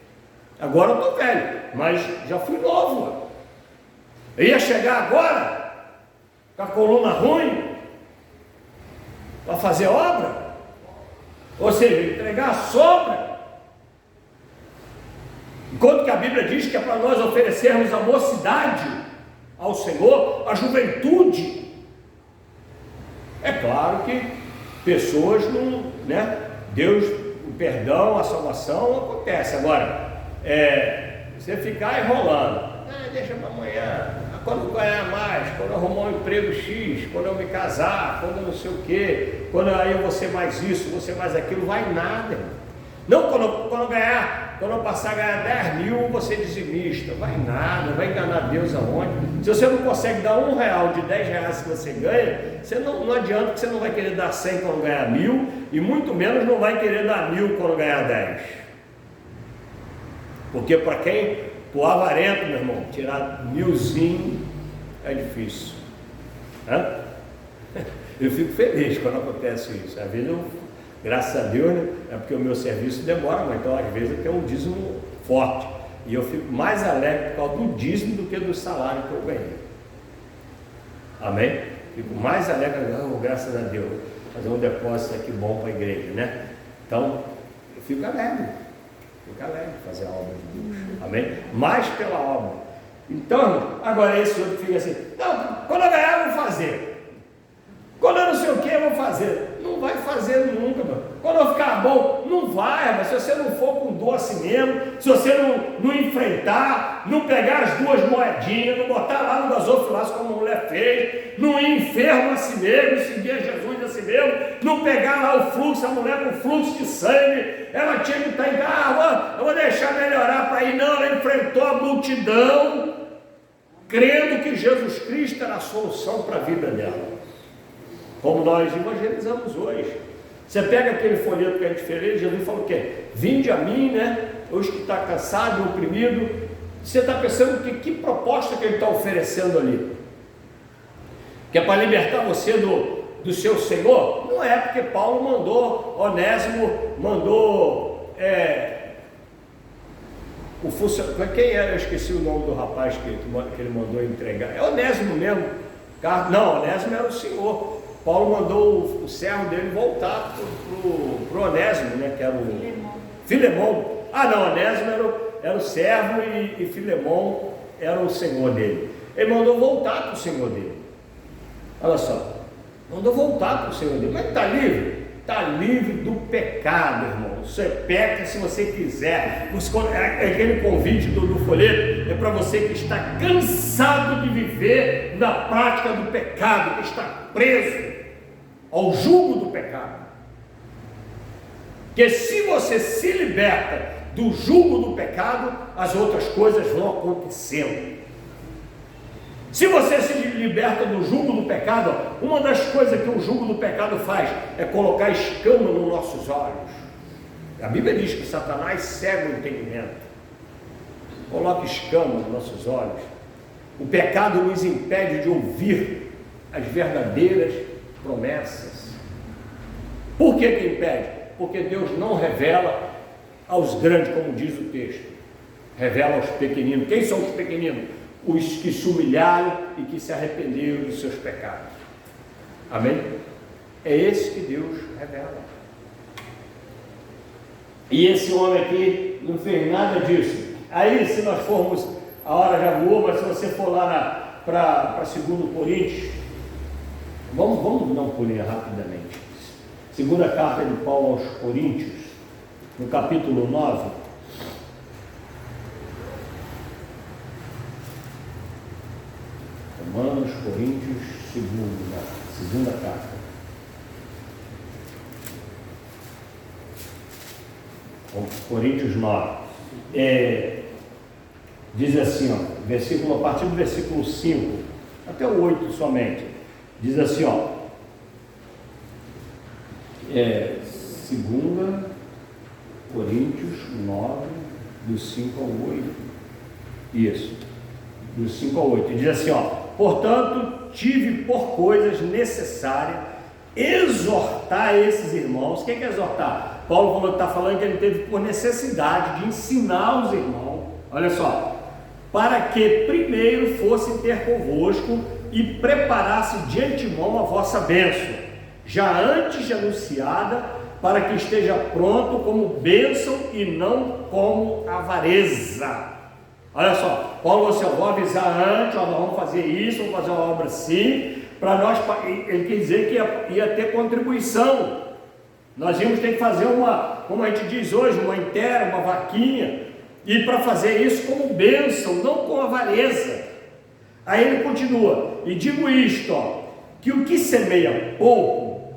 [SPEAKER 1] Agora eu estou velho, mas já fui novo. Eu ia chegar agora com a coluna ruim para fazer obra, ou seja, entregar a sobra. Enquanto que a Bíblia diz que é para nós oferecermos a mocidade ao Senhor, a juventude. É claro que pessoas não, né? Deus, o perdão, a salvação acontece. Agora, você ficar enrolando, deixa para amanhã, quando eu ganhar mais, quando eu arrumar um emprego X, quando eu me casar, quando eu não sei o quê, quando aí eu vou ser mais isso, vou ser mais aquilo, vai nada, irmão. Não quando eu passar a ganhar 10 mil, você dizimista, vai nada, vai enganar Deus aonde? Se você não consegue dar R$1 de 10 reais que você ganha, você não adianta, que você não vai querer dar 100 quando ganhar 1.000, e muito menos não vai querer dar 1.000 quando ganhar 10. Porque para o avarento, meu irmão, tirar 1.000zinho é difícil. Eu fico feliz quando acontece isso. Às vezes graças a Deus, né? É porque o meu serviço demora, mas então às vezes eu tenho um dízimo forte. E eu fico mais alegre por causa do dízimo do que do salário que eu ganhei. Amém? Fico mais alegre, graças a Deus, fazer um depósito aqui bom para a igreja, né? Então, eu fico alegre de fazer a obra de Deus. Amém? Mais pela obra. Então, agora esse outro fica assim, não, quando eu ganhar eu vou fazer. Quando eu não sei o que eu vou fazer. Não vai fazer nunca, mano. Quando eu ficar bom, não vai, mas se você não for com dor assim mesmo, se você não enfrentar, não pegar as 2 moedinhas, não botar lá no gasofilaço como a mulher fez, não ir enfermo a si mesmo, seguir a Jesus a si mesmo, não pegar lá o fluxo, a mulher com fluxo de sangue, ela tinha que estar em casa, eu vou deixar melhorar para ir. Não, ela enfrentou a multidão, crendo que Jesus Cristo era a solução para a vida dela. Como nós evangelizamos hoje. Você pega aquele folheto que a gente fez, Jesus falou o quê? Vinde a mim, né? Hoje que está cansado, oprimido. Você está pensando que proposta que ele está oferecendo ali? Que é para libertar você do seu Senhor? Não é, porque Paulo mandou, Onésimo mandou o funcionário, quem era? Eu esqueci o nome do rapaz que ele mandou entregar. É Onésimo mesmo. Não, Onésimo era o senhor. Paulo mandou o servo dele voltar para o Onésimo, né? Que era o Filemão. Não, Onésimo era o servo e Filemão era o senhor dele. Ele mandou voltar para o senhor dele. Olha só, mandou voltar para o senhor dele. Mas está livre? Está livre do pecado, irmão. Você peca se você quiser. Aquele convite do folheto é para você que está cansado de viver na prática do pecado, que está preso ao jugo do pecado. Que se você se liberta do jugo do pecado, as outras coisas vão acontecendo. Se você se liberta do jugo do pecado, uma das coisas que o jugo do pecado faz é colocar escama nos nossos olhos. A Bíblia diz que Satanás cega o entendimento, coloca escama nos nossos olhos. O pecado nos impede de ouvir as verdadeiras promessas. Por que impede? Porque Deus não revela aos grandes, como diz o texto, revela aos pequeninos. Quem são os pequeninos? Os que se humilharam e que se arrependeram dos seus pecados. Amém? É esse que Deus revela. E esse homem aqui não fez nada disso. Aí, se nós formos, a hora já voou, mas se você for lá para 2 Coríntios, vamos dar um pulinho rapidamente. Segunda carta de Paulo aos Coríntios, no capítulo 9. Romanos, Coríntios, segunda carta. Coríntios 9. Diz assim, ó, a partir do versículo 5 até o 8 somente. Diz assim, ó. 2 Coríntios 9, do 5 ao 8. Isso. Do 5 ao 8. Diz assim, ó. Portanto, tive por coisas necessárias exortar esses irmãos. O que é exortar? Paulo falou que está falando que ele teve por necessidade de ensinar os irmãos. Olha só. Para que primeiro fosse ter convosco e preparasse de antemão a vossa bênção, já antes de anunciada, para que esteja pronto como bênção e não como avareza. Olha só, Paulo falou assim, eu vou avisar antes, nós vamos fazer isso, vamos fazer uma obra assim, para nós, ele quer dizer que ia ter contribuição. Nós íamos ter que fazer uma, como a gente diz hoje, uma inteira, uma vaquinha, e para fazer isso como bênção, não com avareza. Aí ele continua, e digo isto, ó, que o que semeia pouco,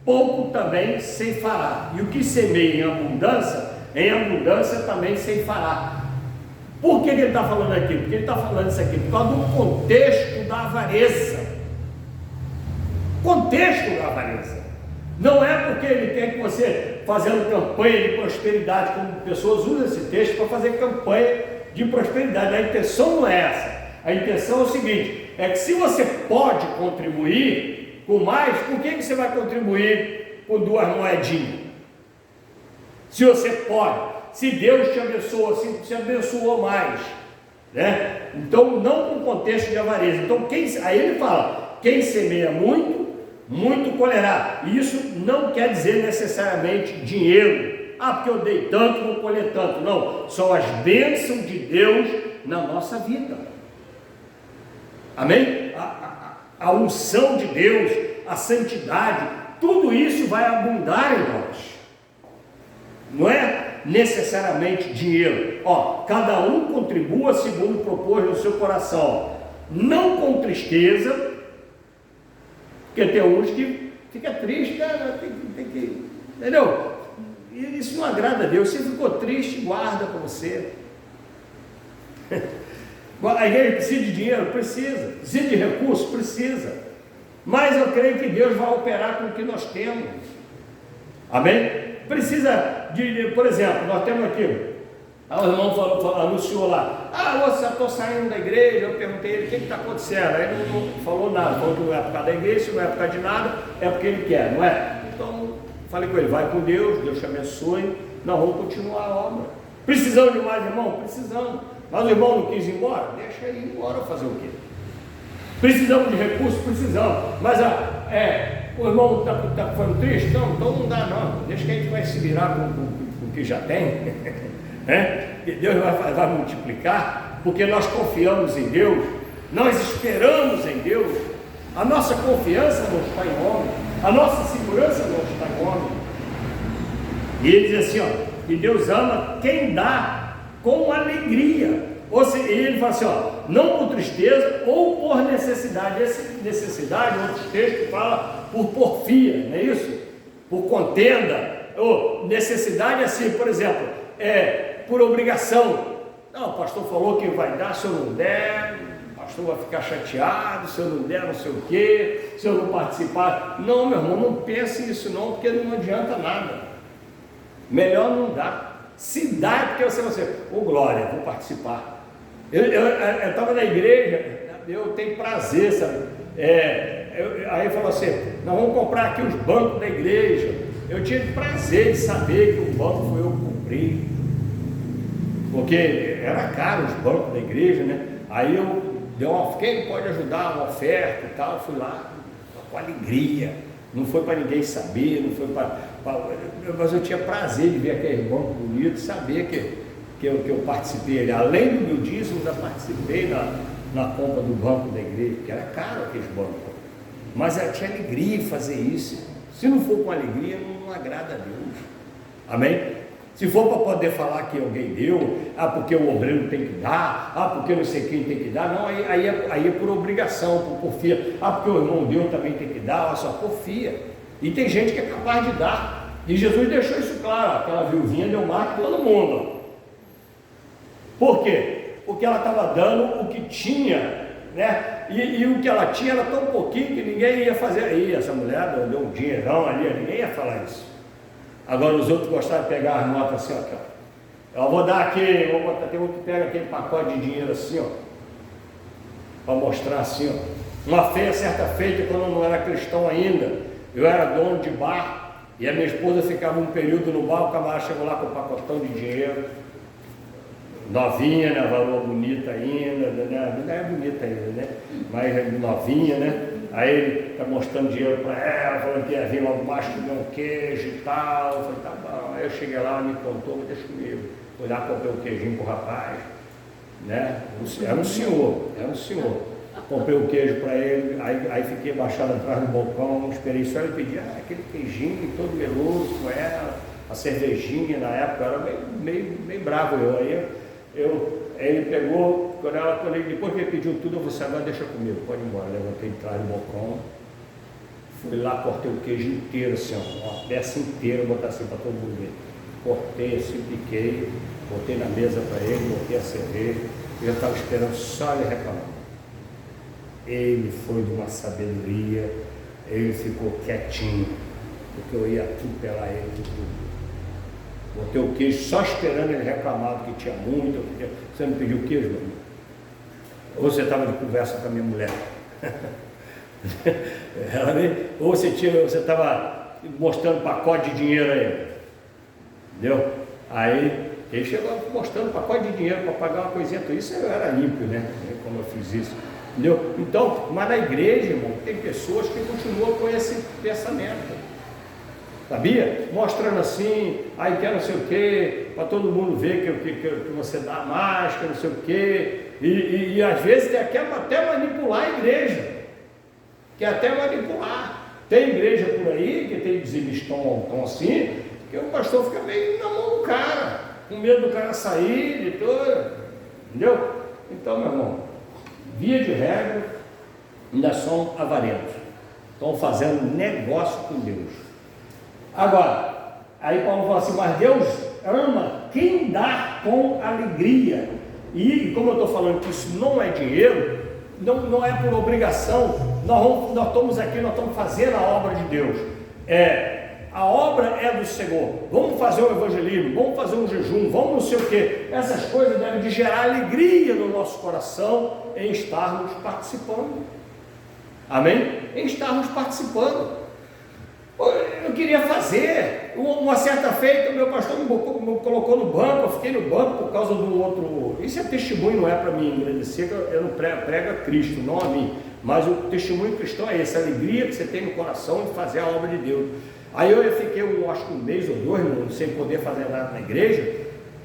[SPEAKER 1] pouco também ceifará, e o que semeia em abundância também ceifará. Por que ele está falando aqui? Porque ele está falando isso aqui por causa do contexto da avareza. Contexto da avareza. Não é porque ele quer que você, fazendo campanha de prosperidade, como pessoas usam esse texto para fazer campanha de prosperidade. A intenção não é essa. A intenção é o seguinte, é que se você pode contribuir com mais, por que você vai contribuir com 2 moedinhas? Se você pode. Se Deus te abençoa, se te abençoou mais, né? Então, não com contexto de avareza. Então, aí ele fala, quem semeia muito, muito colherá. E isso não quer dizer necessariamente dinheiro. Porque eu dei tanto, vou colher tanto. Não, são as bênçãos de Deus na nossa vida. Amém? A unção de Deus, a santidade, tudo isso vai abundar em nós. Não é necessariamente dinheiro. Cada um contribua segundo propôs no seu coração, não com tristeza, porque tem uns que fica triste, cara, tem que, entendeu? Isso não agrada a Deus. Se ficou triste, guarda para você. A igreja precisa de dinheiro? Precisa. Precisa de recursos? Precisa. Mas eu creio que Deus vai operar com o que nós temos. Amém? Precisa de, por exemplo, nós temos aqui, o irmão anunciou lá, eu estou saindo da igreja. Eu perguntei ele, o que está acontecendo? Aí ele não falou nada, falou que não é por causa da igreja, se não é por causa de nada, é porque ele quer, não é? Então, falei com ele, vai com Deus, Deus te abençoe, nós vamos continuar a obra. Precisamos de mais irmão? Precisamos. Mas o irmão não quis ir embora? Deixa ele ir embora fazer o quê? Precisamos de recursos? Precisamos. Mas o irmão está ficando triste? Não, então não dá não. Deixa que a gente vai se virar com o que já tem. E Deus vai multiplicar, porque nós confiamos em Deus, nós esperamos em Deus. A nossa confiança não está em homem, a nossa segurança não está em homem. E ele diz assim, que Deus ama quem dá com alegria. Ou seja, ele fala assim, não por tristeza ou por necessidade. Essa necessidade, outros textos fala por porfia, não é isso? Por contenda, ou necessidade assim, por exemplo, por obrigação. Não, o pastor falou que vai dar, se eu não der, o pastor vai ficar chateado, se eu não der não sei o quê, se eu não participar. Não, meu irmão, não pense nisso não, porque não adianta nada. Melhor não dar. Se dá é porque você vai ser, glória, vou participar. Eu estava na igreja, eu tenho prazer, sabe? Aí falou assim, nós vamos comprar aqui os bancos da igreja. Eu tinha prazer de saber que o banco foi eu que comprei, porque era caro os bancos da igreja, né? Aí quem pode ajudar, uma oferta e tal, fui lá com alegria. Não foi para ninguém saber, não foi mas eu tinha prazer de ver aquele banco bonito, saber que eu participei ali. Além do meu dízimo, ainda participei na compra do banco da igreja, que era caro aqueles bancos. Mas eu tinha alegria em fazer isso. Se não for com alegria, não agrada a Deus. Amém? Se for para poder falar que alguém deu, porque o obreiro tem que dar, porque não sei quem tem que dar, não, aí é por obrigação, por porfia. Porque o irmão deu também tem que dar, olha só, porfia. E tem gente que é capaz de dar. E Jesus deixou isso claro, aquela viuvinha deu marca para todo mundo. Por quê? Porque ela estava dando o que tinha, né? E o que ela tinha era tão pouquinho que ninguém ia fazer. Aí essa mulher deu um dinheirão ali, ninguém ia falar isso. Agora os outros gostaram de pegar as notas assim, ó. Eu vou dar aqui, vou botar, tem outro que pega aquele pacote de dinheiro assim, ó, para mostrar assim, ó. Uma feia certa feita, quando eu não era cristão ainda, eu era dono de bar, e a minha esposa ficava um período no bar, o camarada chegou lá com um pacotão de dinheiro, novinha, né, valor bonita ainda, né, não é bonita ainda, né, mas novinha, né. Aí ele está mostrando dinheiro para ela, falando que ia vir logo mais comer um queijo e tal. Eu falei, tá bom. Aí eu cheguei lá, ela me contou, mas deixa comigo. Fui lá, comprei um queijinho pro rapaz, né? Era um senhor. Comprei o queijo para ele, aí fiquei baixado atrás do balcão, esperei só ele pedir aquele queijinho todo meloso com ela, a cervejinha na época, eu era meio bravo ele pegou, quando ele depois que ele pediu tudo, eu falei, agora deixa comigo, pode ir embora. Levantei atrás do balcão, fui lá, cortei o queijo inteiro, assim, uma peça inteira, botar assim para todo mundo ver. Cortei assim, piquei, botei na mesa para ele, botei a cerveja, eu já estava esperando só ele reclamar. Ele foi de uma sabedoria, ele ficou quietinho, porque eu ia atropelar ele tudo. Botei o queijo só esperando ele reclamar que tinha muito. Você não pediu queijo, meu irmão? Ou você estava de conversa com a minha mulher? Ou você estava mostrando pacote de dinheiro a ele? Entendeu? Aí ele chegou mostrando pacote de dinheiro para pagar uma coisinha. Isso eu era ímpio, né? Como eu fiz isso. Entendeu? Então, mas na igreja, irmão, tem pessoas que continuam com esse pensamento. Sabia? Mostrando assim, aí quer não sei o quê, para todo mundo ver que você dá mais, que não sei o quê, e às vezes quer até manipular a igreja, quer até manipular. Tem igreja por aí que tem exibistão assim, que o pastor fica meio na mão do cara, com medo do cara sair de tudo, entendeu? Então, meu irmão, via de regra, ainda são avarentos, estão fazendo negócio com Deus. Agora, aí Paulo fala assim, mas Deus ama quem dá com alegria. E como eu estou falando que isso não é dinheiro, não é por obrigação, nós estamos aqui, nós estamos fazendo a obra de Deus. A obra é do Senhor. Vamos fazer um evangelismo, vamos fazer um jejum, vamos não sei o quê. Essas coisas devem de gerar alegria no nosso coração em estarmos participando. Amém? Em estarmos participando. Eu não queria fazer. Uma certa feita, o meu pastor me colocou no banco, eu fiquei no banco por causa do outro. Isso é testemunho, não é para mim engrandecer, que eu não prego a Cristo, não a mim. Mas o testemunho cristão é esse, a alegria que você tem no coração de fazer a obra de Deus. Aí eu fiquei, acho que um mês ou dois, sem poder fazer nada na igreja,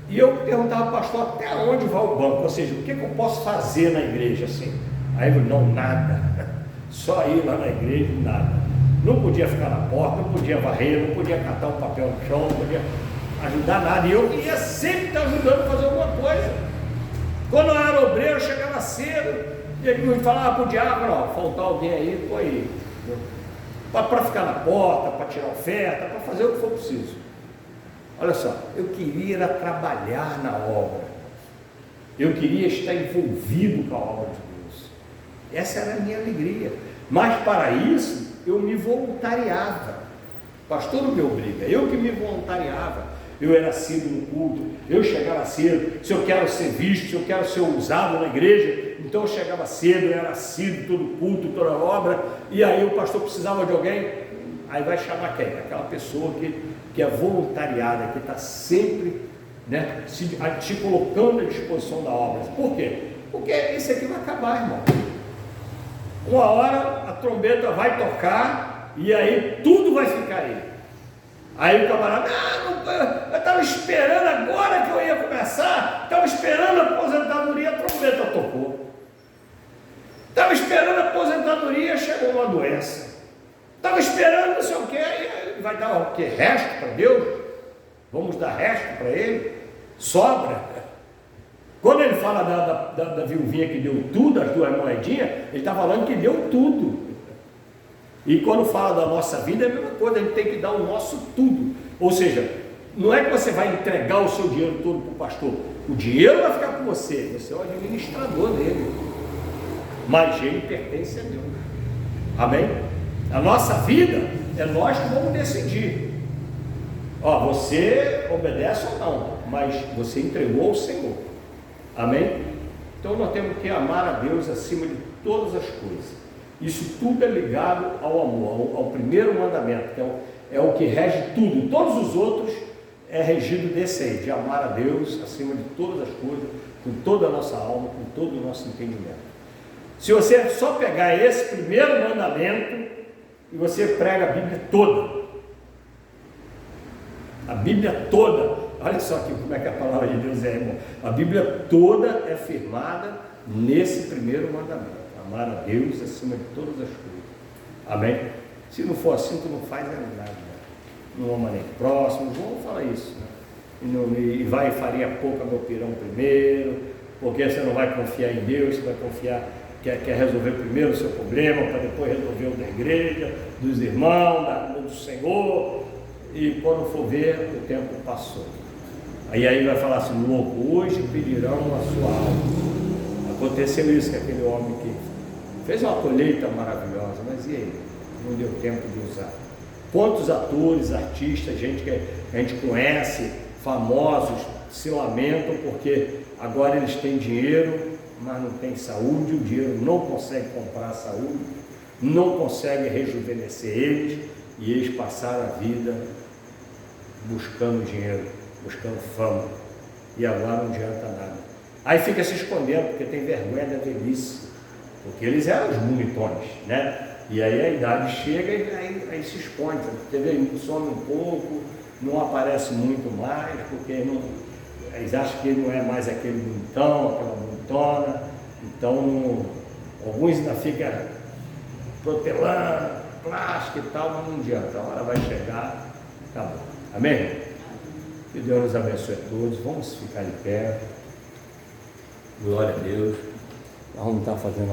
[SPEAKER 1] e eu perguntava ao pastor, até onde vai o banco? Ou seja, o que eu posso fazer na igreja assim? Aí ele falou, não, nada, só ir lá na igreja, nada. Não podia ficar na porta, não podia varrer, não podia catar um papel no chão, não podia ajudar nada. E eu queria sempre estar ajudando a fazer alguma coisa. Quando eu era obreiro, eu chegava cedo, e ele me falava para o diabo, não, faltar alguém aí, estou aí. Para ficar na porta, para tirar oferta, para fazer o que for preciso. Olha só, eu queria era trabalhar na obra. Eu queria estar envolvido com a obra de Deus. Essa era a minha alegria. Mas para isso, eu me voluntariava. O pastor não me obriga, eu que me voluntariava. Eu era cedo no culto, eu chegava cedo. Se eu quero ser visto, se eu quero ser usado na igreja, então eu chegava cedo, eu era assíduo, todo culto, toda obra. E aí o pastor precisava de alguém, aí vai chamar quem? Aquela pessoa que é voluntariada, que está sempre, né, se colocando à disposição da obra. Por quê? Porque isso aqui vai acabar, irmão. Uma hora a trombeta vai tocar e aí tudo vai ficar aí. Aí o camarada, eu estava esperando agora que eu ia começar, estava esperando a aposentadoria, a trombeta tocou. Estava esperando a aposentadoria, chegou uma doença. Estava esperando não sei o que, aí vai dar o que? Resto para Deus? Vamos dar resto para Ele? Sobra? Quando ele fala da viuvinha que deu tudo, as 2 moedinhas, ele está falando que deu tudo. E quando fala da nossa vida, é a mesma coisa, a gente tem que dar o nosso tudo. Ou seja, não é que você vai entregar o seu dinheiro todo para o pastor, o dinheiro vai ficar com você, você é o administrador dele, mas ele pertence a Deus. Amém? A nossa vida é nós que vamos decidir. Ó, você obedece ou não, mas você entregou ao Senhor. Amém? Então nós temos que amar a Deus acima de todas as coisas. Isso tudo é ligado ao amor, ao primeiro mandamento, que é o que rege tudo. Todos os outros é regido desse aí, de amar a Deus acima de todas as coisas, com toda a nossa alma, com todo o nosso entendimento. Se você só pegar esse primeiro mandamento e você prega a Bíblia toda, olha só aqui como é que a palavra de Deus é, irmão. A Bíblia toda é firmada nesse primeiro mandamento. Amar a Deus acima de todas as coisas. Amém? Se não for assim, tu não faz nada. Né? Não ama nem próximo. Vamos falar isso. Né? E vai e faria pouco meu pirão primeiro, porque você não vai confiar em Deus, você vai confiar, quer resolver primeiro o seu problema, para depois resolver o da igreja, dos irmãos, do Senhor. E quando for ver, o tempo passou. Aí vai falar assim, louco, hoje pedirão a sua alma. Aconteceu isso com aquele homem que fez uma colheita maravilhosa, mas e aí? Não deu tempo de usar. Quantos atores, artistas, gente que a gente conhece, famosos, se lamentam porque agora eles têm dinheiro, mas não têm saúde, o dinheiro não consegue comprar a saúde, não consegue rejuvenescer eles, e eles passaram a vida buscando dinheiro, buscando fama, e agora não adianta nada. Aí fica se escondendo, porque tem vergonha da velhice, porque eles eram os bonitões, né? E aí a idade chega e aí se esconde, entendeu? Some um pouco, não aparece muito mais, porque eles acham que ele não é mais aquele bonitão, aquela bonitona, então alguns ainda ficam protelando, plástico e tal, mas não adianta, a hora vai chegar, acabou. Amém? Que Deus nos abençoe a todos, vamos ficar de pé. Glória a Deus. Nós vamos estar fazendo